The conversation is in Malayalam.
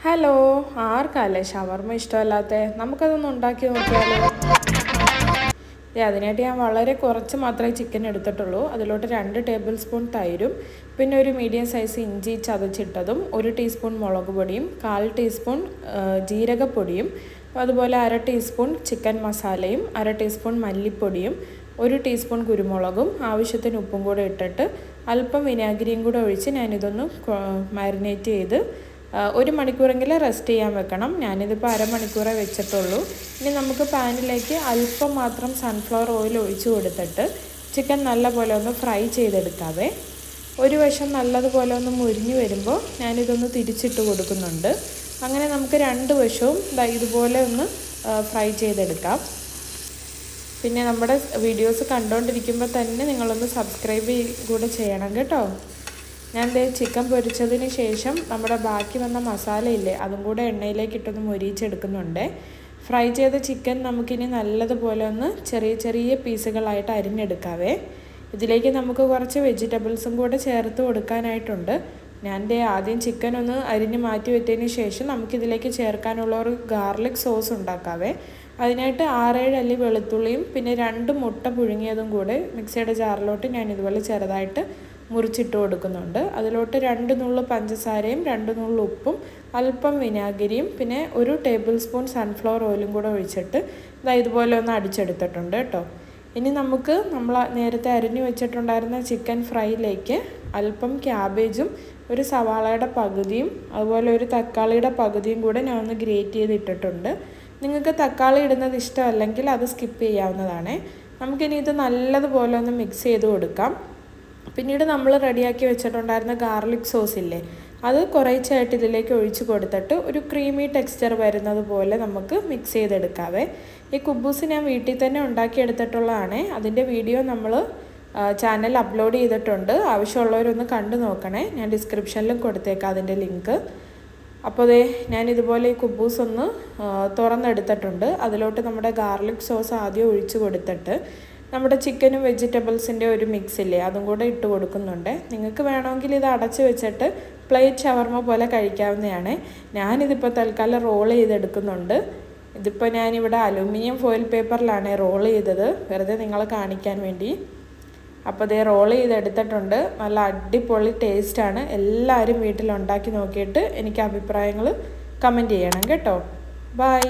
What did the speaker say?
ഹലോ, ആർക്കല്ലേ ഷവർമ്മ ഇഷ്ടമല്ലാത്ത? നമുക്കതൊന്ന് ഉണ്ടാക്കി നോക്കിയാലോ? അതിനായിട്ട് ഞാൻ വളരെ കുറച്ച് മാത്രമേ ചിക്കൻ എടുത്തിട്ടുള്ളൂ. അതിലോട്ട് 2 ടേബിൾ സ്പൂൺ തൈരും, പിന്നെ ഒരു മീഡിയം സൈസ് ഇഞ്ചി ചതച്ചിട്ടതും, 1 ടീസ്പൂൺ മുളക് പൊടിയും, 1/4 ടീസ്പൂൺ ജീരകപ്പൊടിയും, അതുപോലെ 1/2 ടീസ്പൂൺ ചിക്കൻ മസാലയും, 1/2 ടീസ്പൂൺ മല്ലിപ്പൊടിയും, 1 ടീസ്പൂൺ കുരുമുളകും, ആവശ്യത്തിന് ഉപ്പും കൂടെ ഇട്ടിട്ട് അല്പം വിനാഗിരിയും കൂടെ ഒഴിച്ച് ഞാനിതൊന്ന് മാരിനേറ്റ് ചെയ്ത് 1 മണിക്കൂറെങ്കിലും റെസ്റ്റ് ചെയ്യാൻ വെക്കണം. ഞാനിതിപ്പോൾ അരമണിക്കൂറേ വെച്ചിട്ടുള്ളൂ. ഇനി നമുക്ക് പാനിലേക്ക് അല്പം മാത്രം സൺഫ്ലവർ ഓയിൽ ഒഴിച്ച് കൊടുത്തിട്ട് ചിക്കൻ നല്ലപോലെ ഒന്ന് ഫ്രൈ ചെയ്തെടുക്കാവേ. ഒരു വശം നല്ലതുപോലെ ഒന്ന് മുരിഞ്ഞ് വരുമ്പോൾ ഞാനിതൊന്ന് തിരിച്ചിട്ട് കൊടുക്കുന്നുണ്ട്. അങ്ങനെ നമുക്ക് 2 വശവും ഇതുപോലെ ഒന്ന് ഫ്രൈ ചെയ്തെടുക്കാം. പിന്നെ നമ്മുടെ വീഡിയോസ് കണ്ടുകൊണ്ടിരിക്കുമ്പോൾ തന്നെ നിങ്ങളൊന്ന് സബ്സ്ക്രൈബ് കൂടെ ചെയ്യണം കേട്ടോ. ഞാൻ ചിക്കൻ പൊരിച്ചതിന് ശേഷം നമ്മുടെ ബാക്കി വന്ന മസാലയില്ലേ, അതും കൂടെ എണ്ണയിലേക്ക് ഇട്ടൊന്ന് മൊരിയിച്ചെടുക്കുന്നുണ്ട്. ഫ്രൈ ചെയ്ത ചിക്കൻ നമുക്കിനി നല്ലതുപോലെ ഒന്ന് ചെറിയ ചെറിയ പീസുകളായിട്ട് അരിഞ്ഞെടുക്കാവേ. ഇതിലേക്ക് നമുക്ക് കുറച്ച് വെജിറ്റബിൾസും കൂടെ ചേർത്ത് കൊടുക്കാനായിട്ടുണ്ട്. ഞാൻ ആദ്യം ചിക്കൻ ഒന്ന് അരിഞ്ഞ് മാറ്റി വെച്ചതിന് ശേഷം നമുക്കിതിലേക്ക് ചേർക്കാനുള്ള ഒരു ഗാർലിക് സോസ് ഉണ്ടാക്കാവേ. അതിനായിട്ട് 6-7 അല്ലി വെളുത്തുള്ളിയും പിന്നെ 2 മുട്ട പുഴുങ്ങിയതും കൂടെ മിക്സിയുടെ ജാറിലോട്ട് ഞാൻ ഇതുപോലെ ചെറുതായിട്ട് മുറിച്ചിട്ട് കൊടുക്കുന്നുണ്ട്. അതിലോട്ട് 2 നുള്ളു പഞ്ചസാരയും 2 നുള്ളു ഉപ്പും അല്പം വിനാഗിരിയും പിന്നെ 1 ടേബിൾ സ്പൂൺ സൺഫ്ലവർ ഓയിലും കൂടെ ഒഴിച്ചിട്ട് ഇതുപോലെ ഒന്ന് അടിച്ചെടുത്തിട്ടുണ്ട് കേട്ടോ. ഇനി നമുക്ക് നമ്മൾ നേരത്തെ അരിഞ്ഞു വെച്ചിട്ടുണ്ടായിരുന്ന ചിക്കൻ ഫ്രൈയിലേക്ക് അല്പം ക്യാബേജും ഒരു സവാളയുടെ പകുതിയും അതുപോലെ ഒരു തക്കാളിയുടെ പകുതിയും കൂടെ ഞാൻ ഒന്ന് ഗ്രേറ്റ് ചെയ്ത് ഇട്ടിട്ടുണ്ട്. നിങ്ങൾക്ക് തക്കാളി ഇടുന്നത് ഇഷ്ടമല്ലെങ്കിൽ അത് സ്കിപ്പ് ചെയ്യാവുന്നതാണ്. നമുക്കിനി ഇത് നല്ലതുപോലെ ഒന്ന് മിക്സ് ചെയ്ത് കൊടുക്കാം. പിന്നീട് നമ്മൾ റെഡിയാക്കി വെച്ചിട്ടുണ്ടായിരുന്ന ഗാർലിക് സോസ് ഇല്ലേ, അത് കുറേശ്ശായിട്ട് ഇതിലേക്ക് ഒഴിച്ച് കൊടുത്തിട്ട് ഒരു ക്രീമി ടെക്സ്ചർ വരുന്നത് പോലെ നമുക്ക് മിക്സ് ചെയ്തെടുക്കാവേ. ഈ കുബൂസ് ഞാൻ വീട്ടിൽ തന്നെ ഉണ്ടാക്കിയെടുത്തിട്ടുള്ളതാണ്. അതിൻ്റെ വീഡിയോ നമ്മൾ ചാനൽ അപ്ലോഡ് ചെയ്തിട്ടുണ്ട്. ആവശ്യമുള്ളവരൊന്ന് കണ്ടു നോക്കണേ. ഞാൻ ഡിസ്ക്രിപ്ഷനിലും കൊടുത്തേക്കാം അതിൻ്റെ ലിങ്ക്. അപ്പോൾ ഞാനിതുപോലെ ഈ കുബൂസ് ഒന്ന് തുറന്നെടുത്തിട്ടുണ്ട്. അതിലോട്ട് നമ്മുടെ ഗാർലിക് സോസ് ആദ്യം ഒഴിച്ച് കൊടുത്തിട്ട് നമ്മുടെ ചിക്കനും വെജിറ്റബിൾസിൻ്റെ ഒരു മിക്സ് ഇല്ലേ, അതും കൂടെ ഇട്ട് കൊടുക്കുന്നുണ്ട്. നിങ്ങൾക്ക് വേണമെങ്കിൽ ഇത് അടച്ച് വെച്ചിട്ട് പ്ലേറ്റ് ഷവർമ്മ പോലെ കഴിക്കാവുന്നതാണ്. ഞാനിതിപ്പോൾ തൽക്കാലം റോൾ ചെയ്തെടുക്കുന്നുണ്ട്. ഇതിപ്പോൾ ഞാനിവിടെ അലുമിനിയം ഫോയിൽ പേപ്പറിലാണ് റോൾ ചെയ്തത്, വെറുതെ നിങ്ങളെ കാണിക്കാൻ വേണ്ടി. അപ്പോൾ റോൾ ചെയ്തെടുത്തിട്ടുണ്ട്. നല്ല അടിപൊളി ടേസ്റ്റാണ്. എല്ലാവരും വീട്ടിലുണ്ടാക്കി നോക്കിയിട്ട് എനിക്ക് അഭിപ്രായങ്ങൾ കമൻറ്റ് ചെയ്യണം കേട്ടോ. ബൈ.